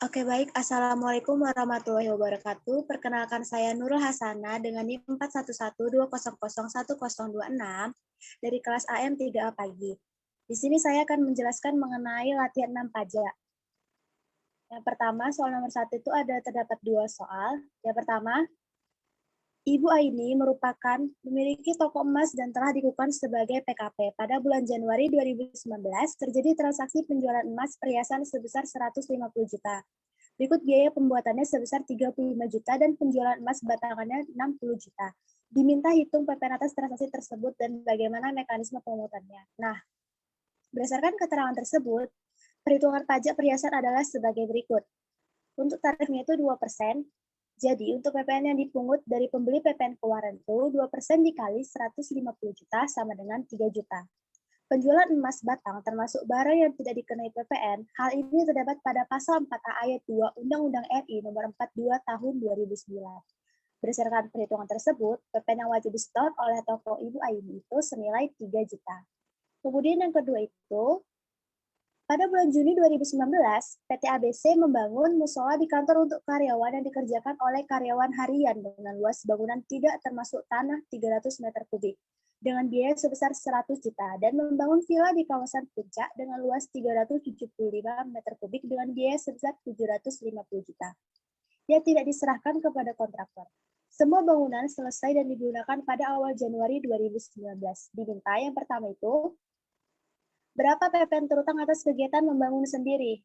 Oke, baik. Assalamualaikum warahmatullahi wabarakatuh. Perkenalkan saya Nurul Hasana dengan NIM 4112001026 dari kelas AM 3A pagi. Di sini saya akan menjelaskan mengenai latihan 6 pajak. Yang pertama, soal nomor 1 itu terdapat 2 soal. Yang pertama, Ibu Aini merupakan memiliki toko emas dan telah dikukuhkan sebagai PKP. Pada bulan Januari 2019, terjadi transaksi penjualan emas perhiasan sebesar 150 juta. Berikut biaya pembuatannya sebesar 35 juta dan penjualan emas batangannya 60 juta. Diminta hitung PPN atas transaksi tersebut dan bagaimana mekanisme pemungutannya. Nah, berdasarkan keterangan tersebut, perhitungan pajak perhiasan adalah sebagai berikut. Untuk tarifnya itu 2%. Jadi, untuk PPN yang dipungut dari pembeli PPN keluaran itu 2% dikali 150 juta sama dengan 3 juta. Penjualan emas batang termasuk barang yang tidak dikenai PPN, hal ini terdapat pada pasal 4A ayat 2 Undang-Undang RI nomor 42 tahun 2009. Berdasarkan perhitungan tersebut, PPN yang wajib disetor oleh toko Ibu Aini itu senilai 3 juta. Kemudian yang kedua itu, pada bulan Juni 2019, PT ABC membangun musola di kantor untuk karyawan yang dikerjakan oleh karyawan harian dengan luas bangunan tidak termasuk tanah 300 meter kubik dengan biaya sebesar 100 juta dan membangun villa di kawasan Puncak dengan luas 375 meter kubik dengan biaya sebesar 750 juta. Dia tidak diserahkan kepada kontraktor. Semua bangunan selesai dan digunakan pada awal Januari 2019. Diminta yang pertama itu berapa PPN terutang atas kegiatan membangun sendiri?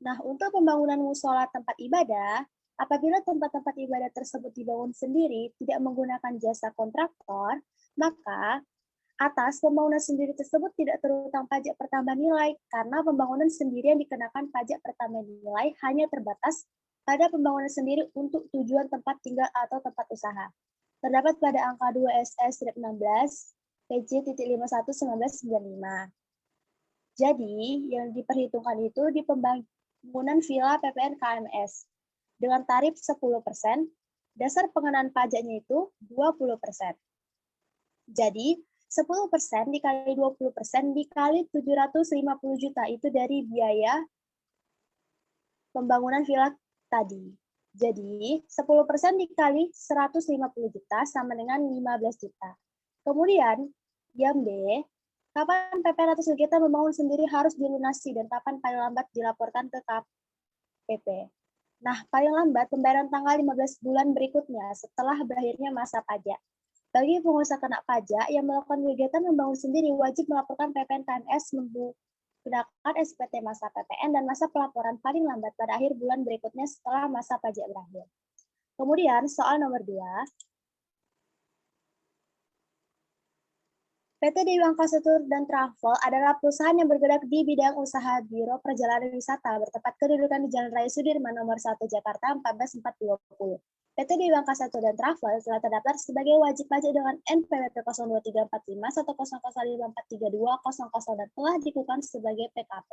Nah, untuk pembangunan musola tempat ibadah, apabila tempat-tempat ibadah tersebut dibangun sendiri, tidak menggunakan jasa kontraktor, maka atas pembangunan sendiri tersebut tidak terutang pajak pertambahan nilai, karena pembangunan sendiri yang dikenakan pajak pertambahan nilai hanya terbatas pada pembangunan sendiri untuk tujuan tempat tinggal atau tempat usaha. Terdapat pada angka 2 SS-16 PJ.511995. Jadi, yang diperhitungkan itu di pembangunan villa PPN KMS dengan tarif 10%, dasar pengenaan pajaknya itu 20%. Jadi, 10% dikali 20% dikali 750 juta itu dari biaya pembangunan villa tadi. Jadi, 10% dikali 150 juta sama dengan 15 juta. Kemudian, yang B, kapan PPN atas kegiatan membangun sendiri harus dilunasi dan kapan paling lambat dilaporkan ke KPP. Nah, paling lambat pembayaran tanggal 15 bulan berikutnya setelah berakhirnya masa pajak. Bagi pengusaha kena pajak yang melakukan kegiatan membangun sendiri wajib melaporkan PPN KMS menggunakan SPT masa PPN dan masa pelaporan paling lambat pada akhir bulan berikutnya setelah masa pajak berakhir. Kemudian soal nomor 2, PT Dewi Angkasa Tour dan Travel adalah perusahaan yang bergerak di bidang usaha biro perjalanan wisata bertempat kedudukan di Jalan Raya Sudirman nomor 1 Jakarta 14420. PT Dewi Angkasa Tour dan Travel telah terdaftar sebagai wajib pajak dengan NPWP 02345 dan telah dikukuhkan sebagai PKP.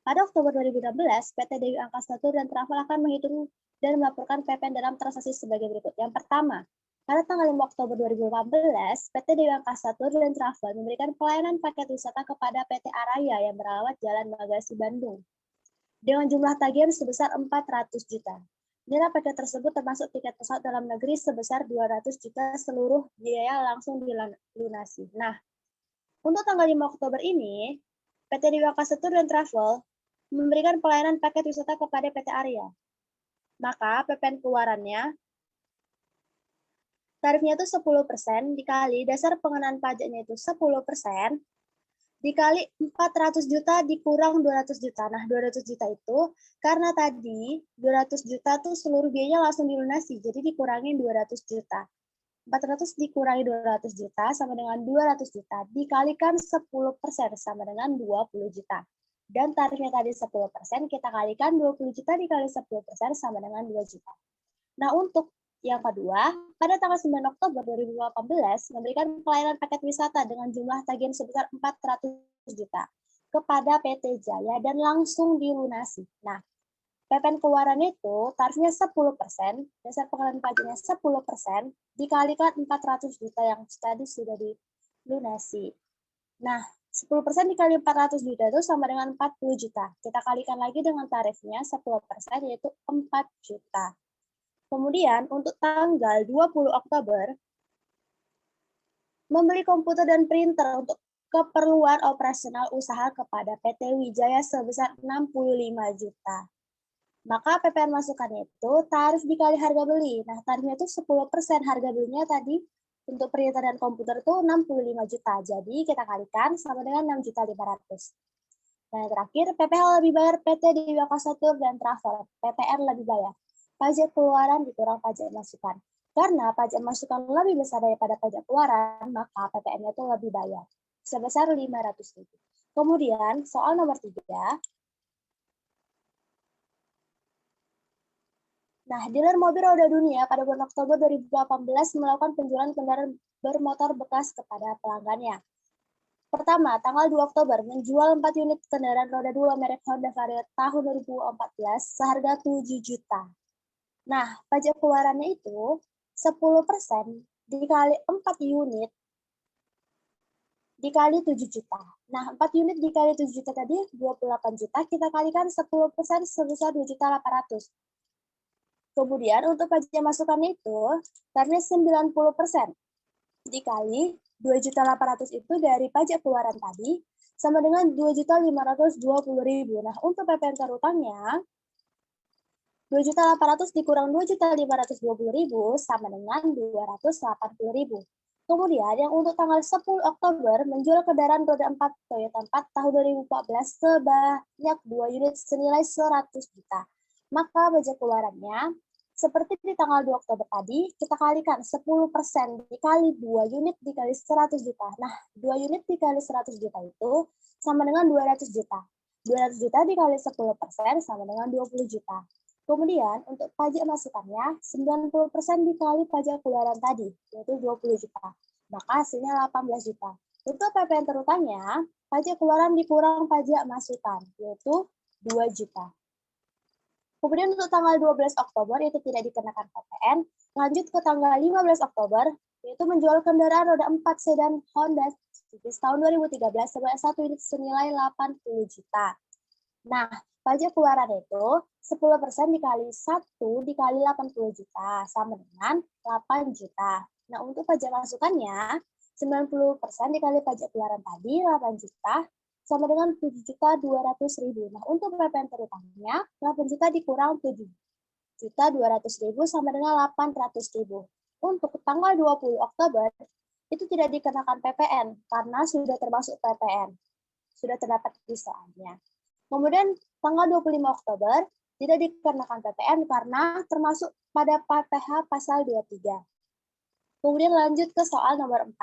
Pada Oktober 2016, PT Dewi Angkasa Tour dan Travel akan menghitung dan melaporkan PPN dalam transaksi sebagai berikut. Yang pertama, pada tanggal 5 Oktober 2018, PT Dewi Angkasa Tour dan Travel memberikan pelayanan paket wisata kepada PT Araya yang merawat Jalan Bagasi Bandung dengan jumlah tagihan sebesar 400 juta. Nilai paket tersebut termasuk tiket pesawat dalam negeri sebesar 200 juta seluruh biaya langsung dilunasi. Nah, untuk tanggal 5 Oktober ini, PT Dewi Angkasa Tour dan Travel memberikan pelayanan paket wisata kepada PT Arya. Maka PPN keluarannya tarifnya itu 10% dikali dasar pengenaan pajaknya itu 10% dikali 400 juta dikurang 200 juta. Nah, 200 juta itu karena tadi 200 juta tuh seluruh biayanya langsung dilunasi, jadi dikurangi 200 juta. 400 dikurangi 200 juta sama dengan 200 juta dikalikan 10% sama dengan 20 juta. Dan tarifnya tadi 10%, kita kalikan 20 juta dikali 10% sama dengan 2 juta. Nah, untuk yang kedua, pada tanggal 9 Oktober 2018 memberikan pelayanan paket wisata dengan jumlah tagihan sebesar 400 juta kepada PT Jaya dan langsung dilunasi. Nah, PPN keluaran itu tarifnya 10%, dasar pengenalan pajaknya 10%, dikalikan 400 juta yang tadi sudah dilunasi. Nah, 10% dikali 400 juta itu sama dengan 40 juta. Kita kalikan lagi dengan tarifnya 10% yaitu 4 juta. Kemudian untuk tanggal 20 Oktober, membeli komputer dan printer untuk keperluan operasional usaha kepada PT Wijaya sebesar 65 juta. Maka PPN masukannya itu tarif dikali harga beli. Nah, tarifnya itu 10%, harga belinya tadi untuk printer dan komputer itu 65 juta. Jadi kita kalikan sama dengan 6.500.000. Nah, yang terakhir, PPH lebih bayar PT Dewi Akasa Tour dan Travel. PPN lebih bayar. Pajak keluaran dikurang pajak masukan. Karena pajak masukan lebih besar daripada pajak keluaran, maka PPN-nya itu lebih bayar. Sebesar 500.000. Kemudian, soal nomor 3. Nah, dealer mobil roda dunia pada bulan Oktober 2018 melakukan penjualan kendaraan bermotor bekas kepada pelanggannya. Pertama, tanggal 2 Oktober menjual 4 unit kendaraan roda 2 merek Honda Vario tahun 2014 seharga 7 juta. Nah, pajak keluarannya itu 10% dikali 4 unit dikali 7 juta. Nah, 4 unit dikali 7 juta tadi 28 juta, kita kalikan 10% sebesar 2.800.000. Kemudian untuk pajak masukannya itu tarifnya 90% dikali 2.800.000 itu dari pajak keluaran tadi sama dengan 2.520.000. Nah, untuk PPN terutangnya 2.800.000 dikurang 2.520.000 sama dengan 280.000. Kemudian yang untuk tanggal 10 Oktober menjual kendaraan roda 4 Toyota 4 tahun 2014 sebanyak 2 unit senilai 100 juta. Maka pajak keluarannya seperti di tanggal 2 Oktober tadi, kita kalikan 10% dikali 2 unit dikali 100 juta. Nah, 2 unit dikali 100 juta itu sama dengan 200 juta. 200 juta dikali 10% sama dengan 20 juta. Kemudian untuk pajak masukannya 90% dikali pajak keluaran tadi, yaitu 20 juta. Maka hasilnya 18 juta. Untuk PPN terutangnya, pajak keluaran dikurang pajak masukan, yaitu 2 juta. Kemudian untuk tanggal 12 Oktober itu tidak dikenakan PPN. Lanjut ke tanggal 15 Oktober, yaitu menjual kendaraan roda 4 sedan Honda Civic tahun 2013 sebanyak 1 unit senilai 80 juta. Nah, pajak keluaran itu 10% dikali 1 dikali 80 juta sama dengan 8 juta. Nah, untuk pajak masukannya 90% dikali pajak keluaran tadi 8 juta sama dengan 7.200.000. Nah, untuk PPN terutangnya 8 juta dikurang 7.200.000 sama dengan 800.000. Untuk tanggal 20 Oktober itu tidak dikenakan PPN karena sudah termasuk PPN. Sudah terdapat di soalnya. Kemudian tanggal 25 Oktober tidak dikenakan PPN karena termasuk pada PPH pasal 23. Kemudian lanjut ke soal nomor 4.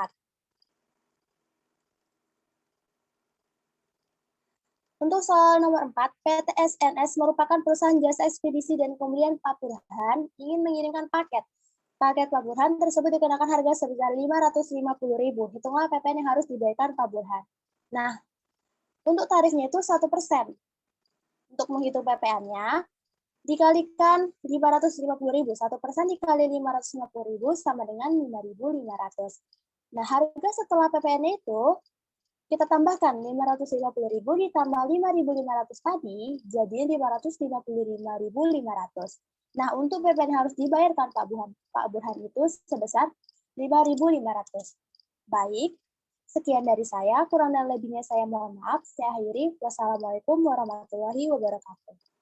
Untuk soal nomor 4, PT SNS merupakan perusahaan jasa ekspedisi dan kemudian Pak Burhan ingin mengirimkan paket. Paket Pak Burhan tersebut dikenakan harga sebesar 550.000. Hitunglah PPN yang harus dibayarkan Pak Burhan. Nah, untuk tarifnya itu 1%. Untuk menghitung PPN-nya, dikalikan 550.000. 1% dikali 550.000 sama dengan 5.500. Nah, harga setelah PPN itu kita tambahkan 550.000 ditambah 5.500 tadi, jadi 555.500. Nah, untuk PPN yang harus dibayarkan Pak Burhan itu sebesar 5.500. Baik, sekian dari saya. Kurang dan lebihnya saya mohon maaf. Saya akhiri. Wassalamualaikum warahmatullahi wabarakatuh.